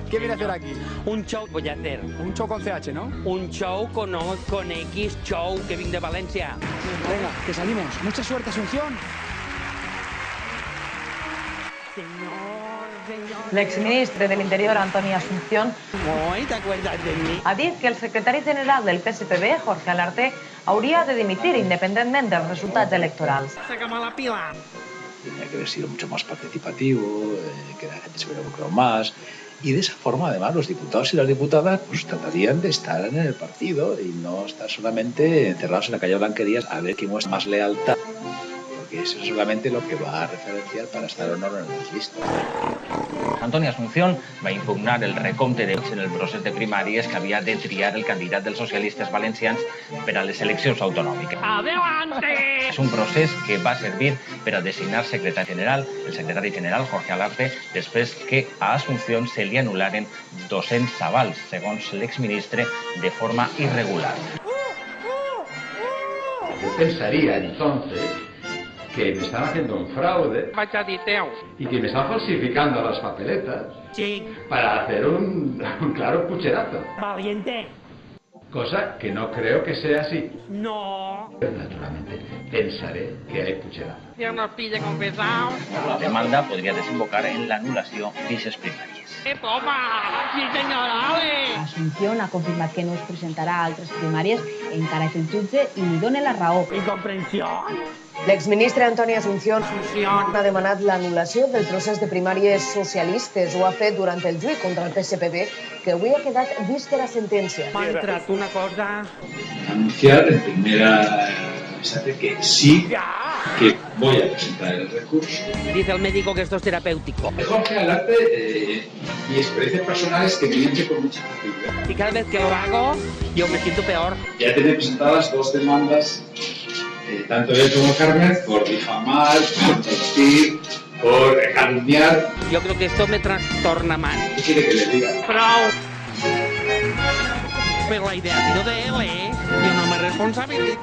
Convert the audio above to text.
¿Qué viene a hacer aquí? Un show voy a hacer. Un show con CH, ¿no? Un show con X, show, que vinc de València. Venga, que salimos. Mucha suerte, Asunción. L'exministre de l'Interior, Antoni Asunción, Oi, t'acuerdas de mi? ha dit que el secretari general del PSPB, Jorge Alarte, hauria de dimitir independentment dels resultats electorals. Sácame la pila. Tenía que haber sido mucho más participativo, que la gente se hubiera involucrado más. Y de esa forma, además, los diputados y las diputadas pues tratarían de estar en el partido y no estar solamente encerrados en la calle Blanquerías a ver quién muestra más lealtad. Porque eso es solamente lo que va a referenciar para estar o no en las listas. Antoni Asunción va impugnar el recompte de vots en el procés de primàries que havia de triar el candidat dels socialistes valencians per a les eleccions autonòmiques. Adelante! És un procés que va servir per a designar secretari general, el secretari general Jorge Alarte, després que a Asunción se li anul·laren 200 avals, segons l'exministre, de forma irregular. Yo pensaría entonces que me están haciendo un fraude y que me están falsificando las papeletas para hacer un claro pucherazo. Valiente. Cosa que no creo que sea así. No. Naturalmente, pensaré que hay pucherazo. Ya nos pide confesado. La demanda podria desembocar en l'anul·lació d'aixes primàries. Toma! Sí, senyora, ale! Asunción ha confirmat que no es presentarà a altres primàries encara que el jutge li doni la raó. Incomprensió. L'exministre Antoni Asunción ha demanat l'anul·lació del procés de primàries socialistes. Ho ha fet durant el juí contra el PSPB, que avui ha quedat vista la sentència. M'ha entrat una cosa... Anunciar en primera instancia que sí, que voy a presentar el recurso. Dice el médico que esto es terapéutico. Jorge Alarte, mi experiencia personal es que miente con mucha facilidad. Y cada vez que lo hago, yo me siento peor. Ya tiene presentadas 2 demandas, tanto él como Carmen, por difamar, por mentir, por calumniar. Yo creo que esto me trastorna más. ¿Qué quiere que le diga? Pero la idea ha sido de él, ¿eh? Yo no me responsabilizo.